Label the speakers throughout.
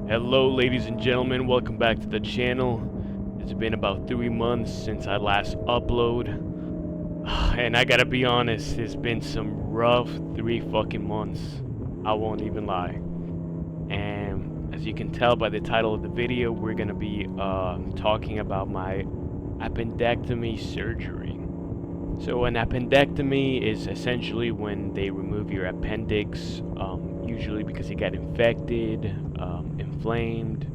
Speaker 1: Hello ladies and gentlemen, welcome back to the channel. It's been about 3 months since I last upload, and I gotta be honest, it's been some rough 3 fucking months. I won't even lie. And as you can tell by the title of the video, we're gonna be talking about my appendectomy surgery. So an appendectomy is essentially when they remove your appendix, usually because you got infected, inflamed.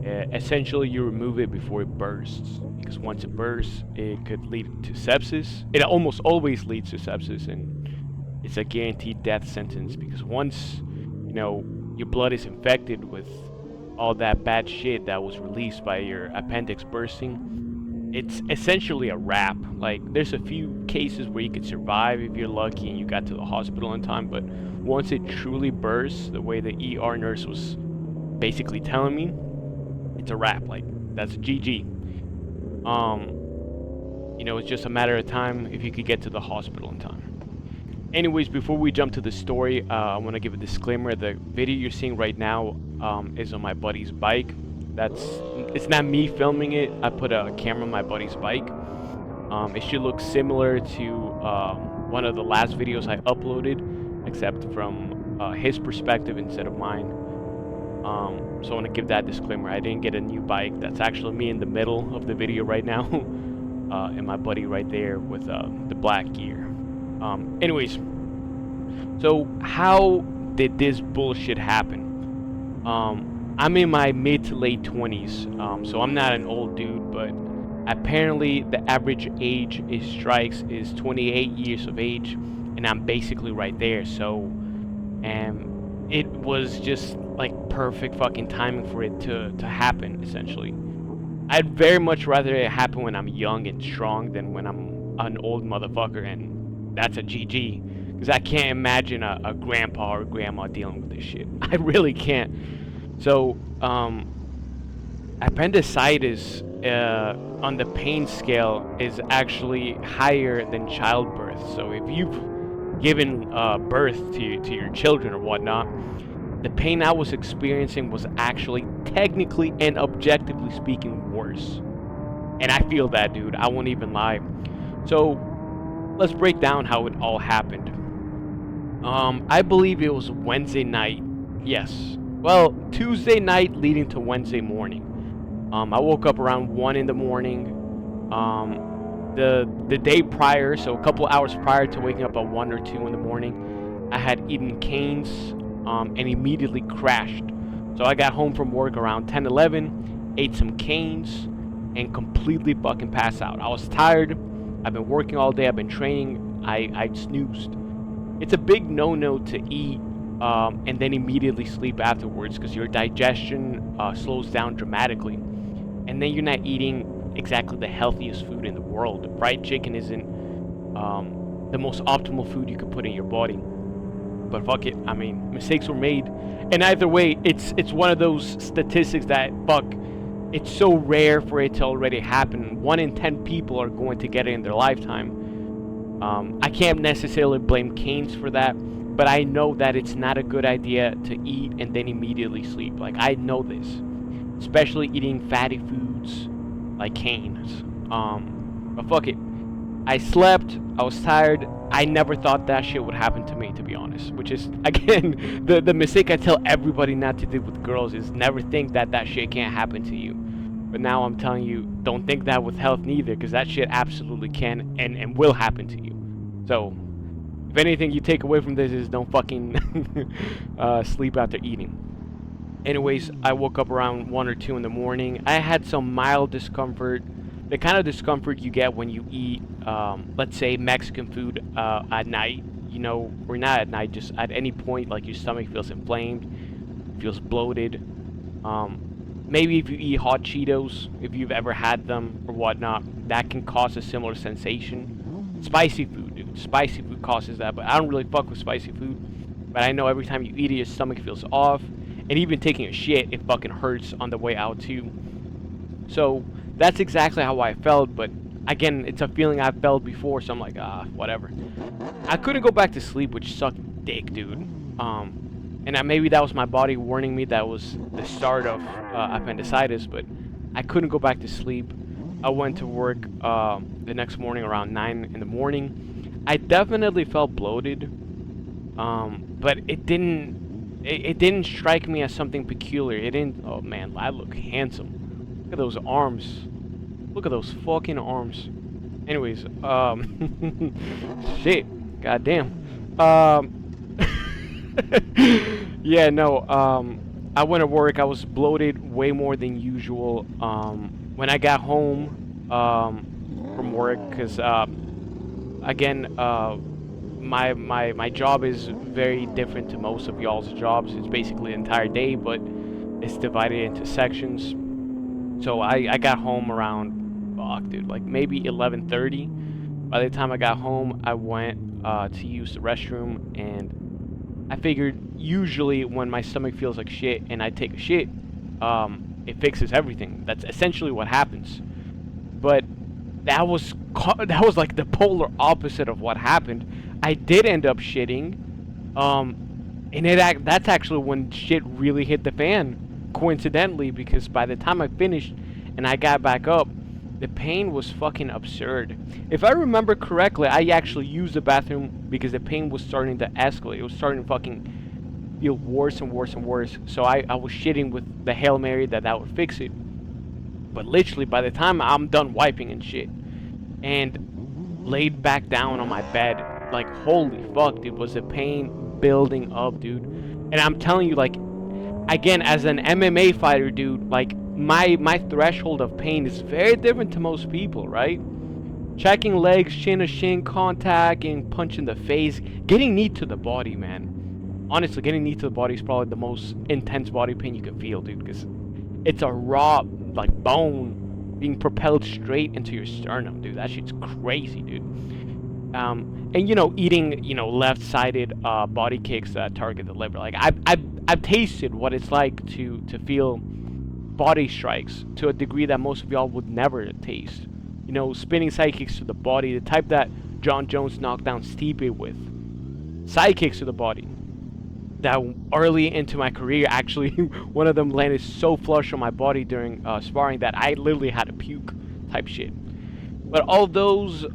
Speaker 1: Essentially, you remove it before it bursts, because once it bursts, it could lead to sepsis. It almost always leads to sepsis, and it's a guaranteed death sentence, because once, your blood is infected with all that bad shit that was released by your appendix bursting, it's essentially a wrap. Like, there's a few cases where you could survive if you're lucky and you got to the hospital in time, but once it truly bursts, the way the ER nurse was basically telling me, it's a wrap. Like, that's a GG. It's just a matter of time if you could get to the hospital in time. Anyways, before we jump to the story, I want to give a disclaimer. The video you're seeing right now is on my buddy's bike. It's not me filming it. I put a camera on my buddy's bike. It should look similar to one of the last videos I uploaded, except from his perspective instead of mine. So I want to give that disclaimer. I didn't get a new bike. That's actually me in the middle of the video right now, and my buddy right there with the black gear. Anyways, so how did this bullshit happen? I'm in my mid to late 20s, so I'm not an old dude, but apparently the average age it strikes is 28 years of age, and I'm basically right there. So, it was just like perfect fucking timing for it to happen, essentially. I'd very much rather it happen when I'm young and strong than when I'm an old motherfucker, and that's a GG, because I can't imagine a grandpa or grandma dealing with this shit. I really can't. So, appendicitis on the pain scale is actually higher than childbirth. So if you've given birth to your children or whatnot, the pain I was experiencing was actually technically and objectively speaking worse. And I feel that, dude. I won't even lie. So let's break down how it all happened. I believe it was Wednesday night. Yes. Well, Tuesday night leading to Wednesday morning. I woke up around 1 in the morning. The day prior, so a couple hours prior to waking up at 1 or 2 in the morning, I had eaten canes and immediately crashed. So I got home from work around 10-11, ate some canes, and completely fucking passed out. I was tired. I've been working all day. I've been training. I snoozed. It's a big no-no to eat and then immediately sleep afterwards, because your digestion slows down dramatically, and then you're not eating exactly the healthiest food in the world. Fried chicken isn't the most optimal food you could put in your body, but fuck it. I mean, mistakes were made, and either way, it's one of those statistics that, fuck, it's so rare for it to already happen. 1 in 10 people are going to get it in their lifetime. I can't necessarily blame canes for that, but I know that it's not a good idea to eat and then immediately sleep. Like, I know this, especially eating fatty foods like canes. But fuck it. I slept. I was tired. I never thought that shit would happen to me, to be honest. Which is, again, the mistake I tell everybody not to do with girls is never think that shit can't happen to you. But now I'm telling you, don't think that with health neither, because that shit absolutely can and will happen to you. So, if anything you take away from this is don't fucking sleep after eating. Anyways, I woke up around 1 or 2 in the morning. I had some mild discomfort. The kind of discomfort you get when you eat, let's say, Mexican food at night. Or not at night, just at any point, like your stomach feels inflamed, feels bloated. Maybe if you eat hot Cheetos, if you've ever had them or whatnot, that can cause a similar sensation. Spicy food, dude. Spicy food causes that, but I don't really fuck with spicy food. But I know every time you eat it, your stomach feels off. And even taking a shit, it fucking hurts on the way out too. So that's exactly how I felt, but again, it's a feeling I've felt before, so I'm like, whatever. I couldn't go back to sleep, which sucked dick, dude. And maybe that was my body warning me that was the start of appendicitis, but I couldn't go back to sleep. I went to work the next morning around 9 in the morning. I definitely felt bloated, but it didn't strike me as something peculiar. It didn't. Oh man, I look handsome. Look at those arms. Look at those fucking arms. Anyways, shit, goddamn. Yeah, no. I went to work. I was bloated way more than usual. When I got home from work, because again, my job is very different to most of y'all's jobs. It's basically the entire day, but it's divided into sections. So I got home around, fuck, dude, like maybe 11:30. By the time I got home, I went to use the restroom, and I figured usually when my stomach feels like shit and I take a shit, it fixes everything. That's essentially what happens. But that was like the polar opposite of what happened. I did end up shitting, and that's actually when shit really hit the fan, coincidentally, because by the time I finished and I got back up, the pain was fucking absurd. If I remember correctly, I actually used the bathroom because the pain was starting to escalate. It was starting to fucking feel worse and worse and worse. So I was shitting with the Hail Mary that would fix it. But literally, by the time I'm done wiping and shit, and laid back down on my bed, like, holy fuck, dude, was the pain building up, dude. And I'm telling you, like, again, as an MMA fighter, dude, like, my threshold of pain is very different to most people, right? Checking legs, shin to shin contact, getting punched in the face, getting knee to the body, man. Honestly, getting knee to the body is probably the most intense body pain you can feel, dude, because it's a raw, like, bone being propelled straight into your sternum, dude. That shit's crazy, dude. And, you know, eating, you know, left-sided body kicks that target the liver. Like, I've tasted what it's like to feel body strikes to a degree that most of y'all would never taste. You know, spinning side kicks to the body, the type that John Jones knocked down Stipe with. Side kicks to the body. That early into my career, actually, one of them landed so flush on my body during sparring that I literally had to puke type shit. But all those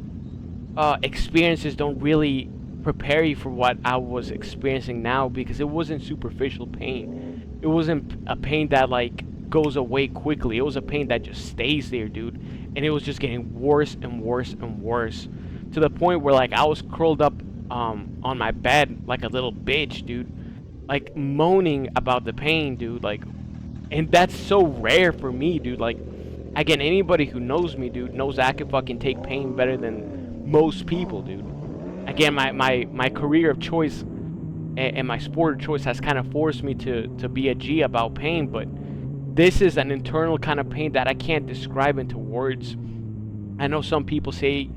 Speaker 1: experiences don't really prepare you for what I was experiencing now, because it wasn't superficial pain. It wasn't a pain that, like, goes away quickly. It was a pain that just stays there, dude. And it was just getting worse and worse and worse, to the point where, like, I was curled up on my bed like a little bitch, dude, like, moaning about the pain, dude. Like, and that's so rare for me, dude. Like, again, anybody who knows me, dude, knows I can fucking take pain better than most people, dude. Again, my career of choice and my sport of choice has kind of forced me to be a G about pain, but this is an internal kind of pain that I can't describe into words. I know some people say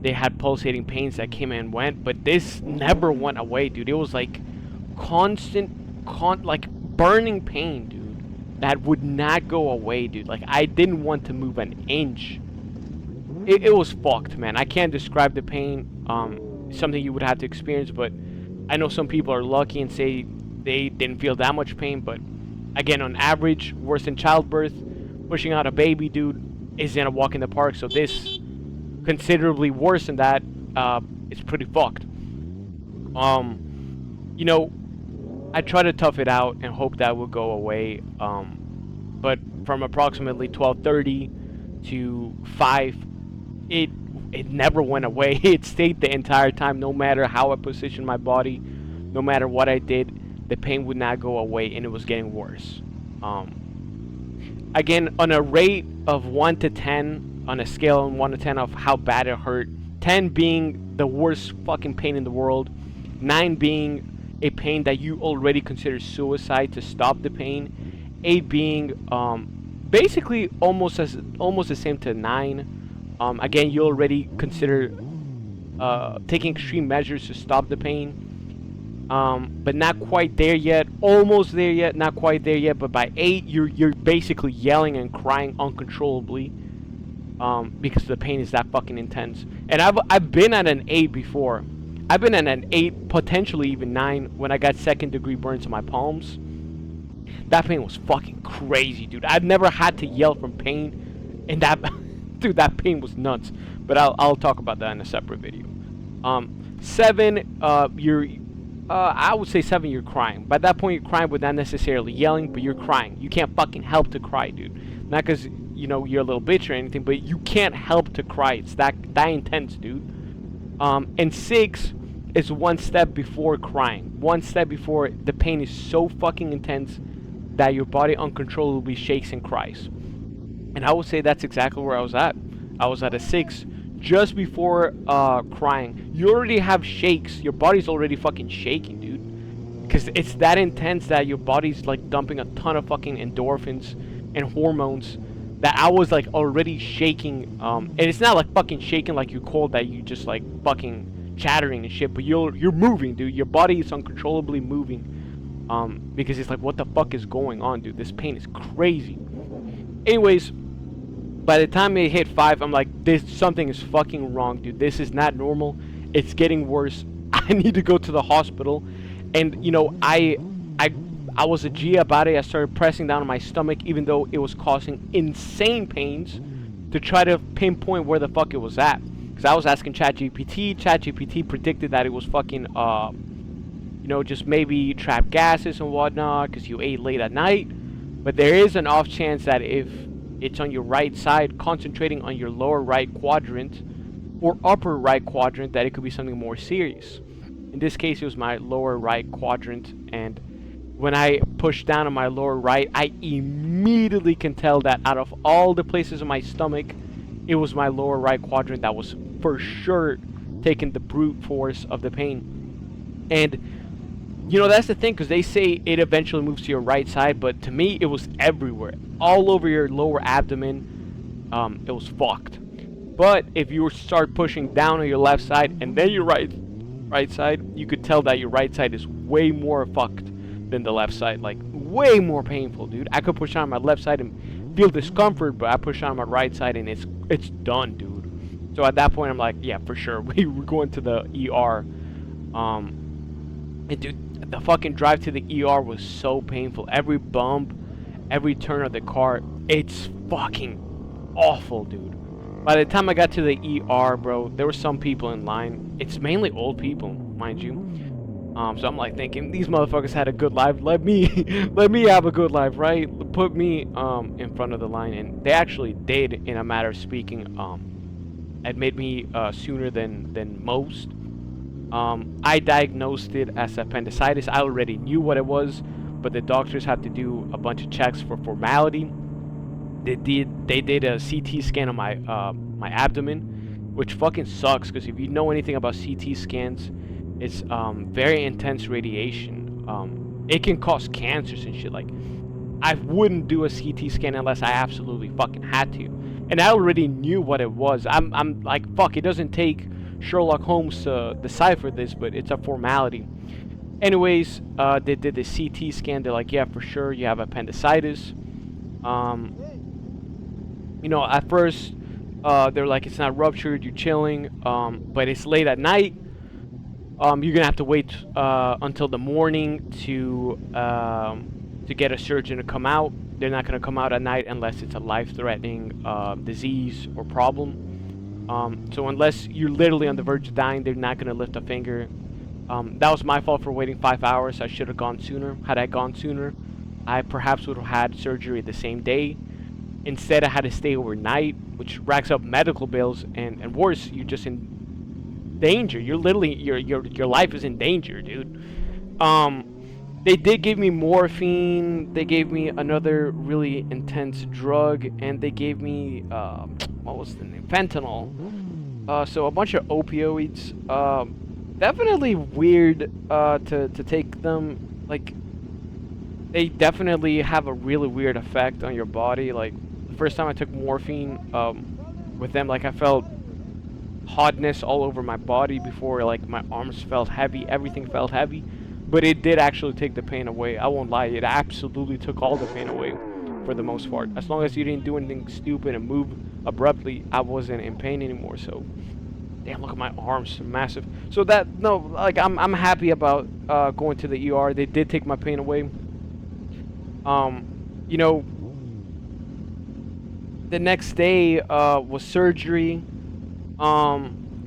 Speaker 1: they had pulsating pains that came and went, but this never went away, dude. It was like constant, like burning pain, dude, that would not go away, dude. Like, I didn't want to move an inch. It was fucked, man. I can't describe the pain. Something you would have to experience, but I know some people are lucky and say they didn't feel that much pain, but again, on average, worse than childbirth, pushing out a baby, dude, isn't a walk in the park. So this, considerably worse than that, it's pretty fucked. You know, I try to tough it out and hope that will go away. But from approximately 12:30 to 5, it never went away. It stayed the entire time, no matter how I positioned my body, no matter what I did. The pain would not go away, and it was getting worse. Again, on a rate of 1 to 10, on a scale of 1 to 10 of how bad it hurt, 10 being the worst fucking pain in the world, 9 being a pain that you already consider suicide to stop the pain, 8 being basically almost the same to 9. Again, you already consider taking extreme measures to stop the pain. But not quite there yet, almost there yet, not quite there yet, but by 8, you're basically yelling and crying uncontrollably, because the pain is that fucking intense. And I've been at an 8 before. I've been at an 8, potentially even 9 when I got second-degree burns on my palms. That pain was fucking crazy, dude. I've never had to yell from pain, and that, dude, that pain was nuts. But I'll talk about that in a separate video. 7, I would say 7, you're crying. By that point, you're crying with not necessarily yelling, but you're crying. You can't fucking help to cry, dude. Not because, you know, you're a little bitch or anything, but you can't help to cry. It's that intense, dude. And 6 is one step before crying. One step before the pain is so fucking intense that your body uncontrollably shakes and cries. And I would say that's exactly where I was at. I was at a 6 just before crying. You already have shakes. Your body's already fucking shaking, dude. Because it's that intense that your body's like dumping a ton of fucking endorphins and hormones that I was like already shaking. And it's not like fucking shaking like you're cold, that you just like fucking chattering and shit. But you're moving, dude. Your body is uncontrollably moving. Because it's like, what the fuck is going on, dude? This pain is crazy. Anyways, by the time it hit 5, I'm like, something is fucking wrong, dude. This is not normal. It's getting worse. I need to go to the hospital. And you know, I was a G about it. I started pressing down on my stomach, even though it was causing insane pains, to try to pinpoint where the fuck it was at. Because I was asking ChatGPT. ChatGPT predicted that it was fucking you know, just maybe trapped gases and whatnot because you ate late at night. But there is an off chance that if it's on your right side, concentrating on your lower right quadrant or upper right quadrant, that it could be something more serious. In this case, it was my lower right quadrant, and when I pushed down on my lower right, I immediately can tell that out of all the places in my stomach, it was my lower right quadrant that was for sure taking the brute force of the pain. And you know, that's the thing, because they say it eventually moves to your right side, but to me, it was everywhere. All over your lower abdomen. It was fucked. But if you start pushing down on your left side and then your right side, you could tell that your right side is way more fucked than the left side. Like, way more painful, dude. I could push on my left side and feel discomfort, but I push on my right side and it's done, dude. So at that point, I'm like, yeah, for sure. We're going to the ER. And dude, the fucking drive to the ER was so painful. Every bump, every turn of the car, it's fucking awful, dude. By the time I got to the ER, bro, there were some people in line. It's mainly old people, mind you. So I'm like thinking, these motherfuckers had a good life. Let me have a good life, right? Put me in front of the line, and they actually did, in a matter of speaking. Admit me sooner than most. I diagnosed it as appendicitis. I already knew what it was, but the doctors had to do a bunch of checks for formality. They did a CT scan on my abdomen, which fucking sucks, because if you know anything about CT scans, it's very intense radiation. It can cause cancers and shit. Like, I wouldn't do a CT scan unless I absolutely fucking had to, and I already knew what it was. I'm like, fuck, it doesn't take Sherlock Holmes to decipher this, but it's a formality. Anyways, they did the CT scan. They're like, yeah, for sure, you have appendicitis. You know, at first, they're like, it's not ruptured, you're chilling, but it's late at night. You're gonna have to wait until the morning to get a surgeon to come out. They're not gonna come out at night unless it's a life-threatening disease or problem. So unless you're literally on the verge of dying, they're not gonna lift a finger. That was my fault for waiting 5 hours. I should have gone sooner. Had I gone sooner, I perhaps would have had surgery the same day. Instead, I had to stay overnight, which racks up medical bills, and worse, you're just in danger. You're literally, your life is in danger, dude. They did give me morphine. They gave me another really intense drug, and they gave me what was the name? Fentanyl. So a bunch of opioids. Definitely weird to take them. Like, they definitely have a really weird effect on your body. Like, the first time I took morphine with them, like, I felt hotness all over my body before. Like, my arms felt heavy, everything felt heavy, but it did actually take the pain away. I won't lie, it absolutely took all the pain away for the most part. As long as you didn't do anything stupid and move abruptly, I wasn't in pain anymore. So Damn, look at my arms, massive. So that, no, like, I'm happy about going to the ER. They did take my pain away. You know, the next day was surgery.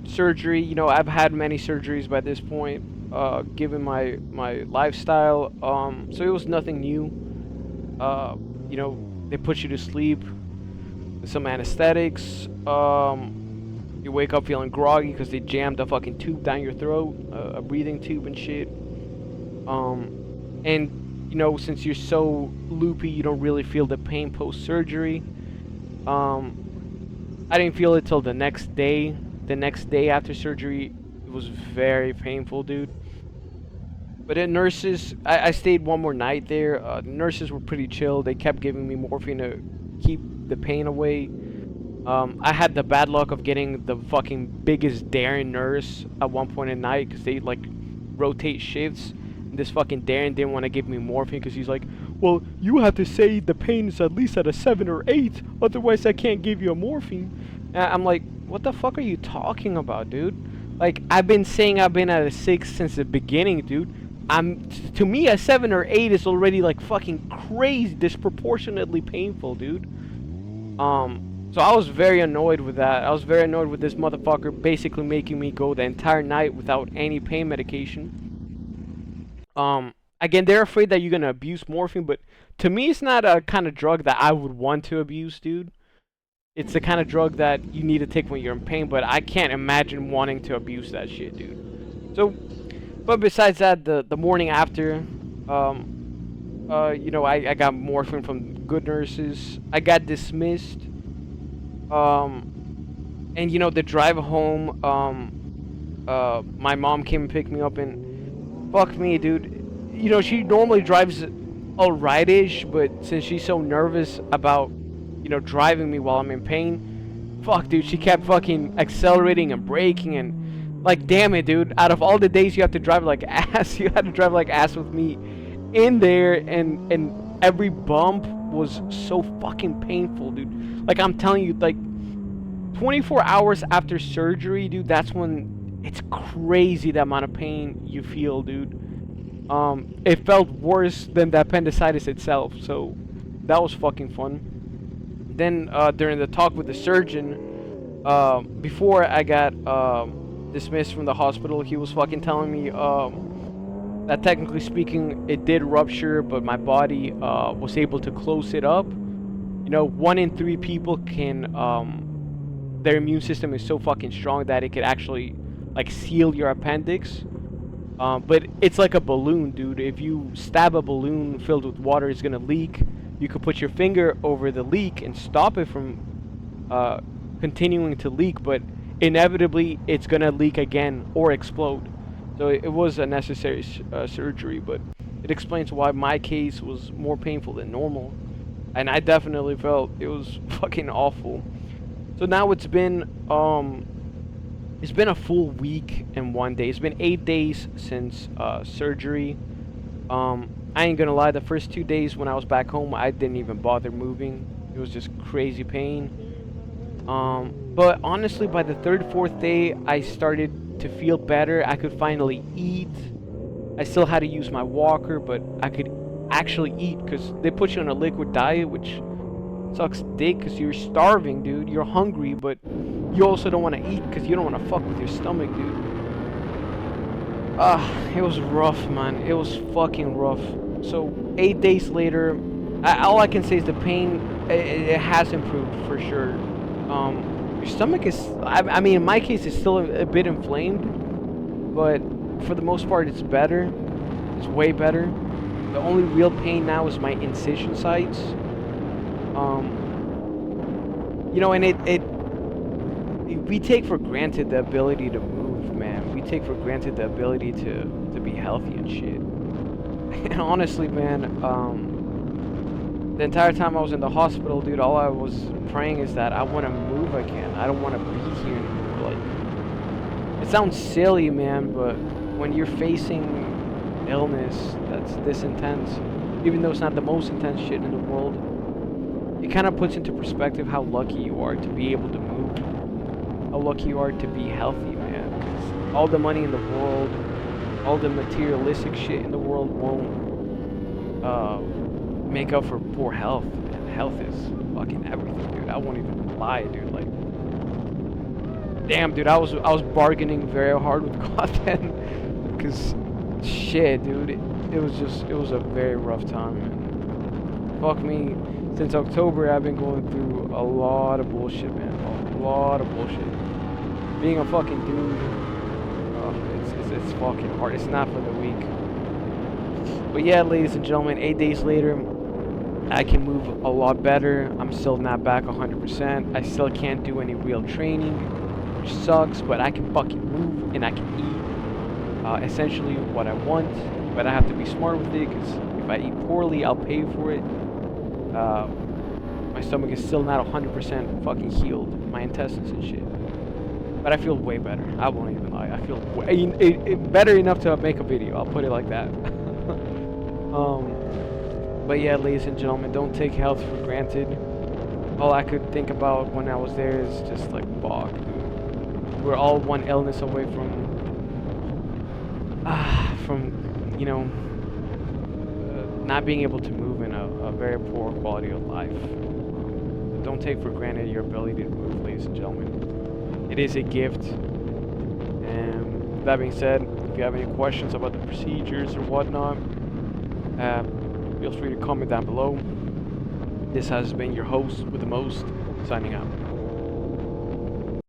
Speaker 1: Surgery, you know, I've had many surgeries by this point, given my lifestyle. So it was nothing new. You know, they put you to sleep with some anesthetics. You wake up feeling groggy because they jammed a fucking tube down your throat, a breathing tube and shit. And you know, since you're so loopy, you don't really feel the pain post-surgery. I didn't feel it till the next day. The next day after surgery, it was very painful, dude. But the nurses, I stayed one more night there. The nurses were pretty chill. They kept giving me morphine to keep the pain away. I had the bad luck of getting the fucking biggest daring nurse at one point at night because they like rotate shifts. And this fucking Darren didn't want to give me morphine because he's like, well, you have to say the pain is at least at a 7 or 8, otherwise I can't give you a morphine. And I'm like, what the fuck are you talking about, dude? Like, I've been saying I've been at a 6 since the beginning, dude. To me, a 7 or 8 is already like fucking crazy, disproportionately painful, dude. So I was very annoyed with that. I was very annoyed with this motherfucker basically making me go the entire night without any pain medication. Again, they're afraid that you're gonna abuse morphine, but to me, it's not a kind of drug that I would want to abuse, dude. It's the kind of drug that you need to take when you're in pain, but I can't imagine wanting to abuse that shit, dude. So, but besides that, the morning after, you know, I got morphine from good nurses. I got dismissed. And you know, the drive home, my mom came and picked me up, and fuck me, dude. You know, she normally drives alright-ish, but since she's so nervous about, you know, driving me while I'm in pain, fuck, dude, she kept fucking accelerating and braking, and like, damn it, dude, out of all the days you have to drive like ass, you had to drive like ass with me in there, and every bump was so fucking painful, dude. Like, I'm telling you, like, 24 hours after surgery, dude, that's when it's crazy the amount of pain you feel, dude. It felt worse than the appendicitis itself, so that was fucking fun. Then during the talk with the surgeon, before I got dismissed from the hospital, he was fucking telling me that technically speaking it did rupture, but my body was able to close it up. You know, 1 in 3 people can their immune system is so fucking strong that it could actually like seal your appendix. But it's like a balloon, dude. If you stab a balloon filled with water, it's gonna leak. You could put your finger over the leak and stop it from continuing to leak, but inevitably it's gonna leak again or explode. So it was a necessary surgery, but it explains why my case was more painful than normal. And I definitely felt it was fucking awful. So now it's been a full week and 1 day. It's been 8 days since surgery. I ain't gonna lie, the first 2 days when I was back home, I didn't even bother moving. It was just crazy pain. But honestly, by the 3rd, 4th day, I started to feel better. I could finally eat. I still had to use my walker, but I could actually eat because they put you on a liquid diet, which sucks dick because you're starving, dude. You're hungry, but you also don't want to eat because you don't want to fuck with your stomach, dude. It was rough, man. It was fucking rough. So 8 days later, all I can say is the pain, it has improved for sure. Your stomach is, I mean, in my case, it's still a bit inflamed, but for the most part, it's better. It's way better. The only real pain now is my incision sites. You know, and we take for granted the ability to move, man. We take for granted the ability to be healthy and shit. And honestly, man, the entire time I was in the hospital, dude, all I was praying is that I want to move again. I don't want to be here anymore. Like, it sounds silly, man, but when you're facing illness that's this intense, even though it's not the most intense shit in the world, it kind of puts into perspective how lucky you are to be able to move. how lucky you are to be healthy, man. 'Cause all the money in the world, all the materialistic shit in the world won't make up for poor health. And health is fucking everything, dude. I won't even lie, dude. Like, damn, dude, I was bargaining very hard with God then, cause shit, dude, it was a very rough time, man. Fuck me. Since October, I've been going through a lot of bullshit, man. A lot of bullshit. Being a fucking dude, it's fucking hard. It's not for the weak. But yeah, ladies and gentlemen, 8 days later, I can move a lot better. I'm still not back 100%. I still can't do any real training, which sucks, but I can fucking move and I can eat essentially what I want. But I have to be smart with it, because if I eat poorly, I'll pay for it. My stomach is still not 100% fucking healed, my intestines and shit. But I feel way better. I won't even lie. I feel better enough to make a video. I'll put it like that. But yeah, ladies and gentlemen, don't take health for granted. All I could think about when I was there is just like, fuck, dude. We're all one illness away from you know, not being able to move in a very poor quality of life. Don't take for granted your ability to move, ladies and gentlemen. It is a gift. And with that being said, if you have any questions about the procedures or whatnot, feel free to comment down below. This has been your host with the most, signing out.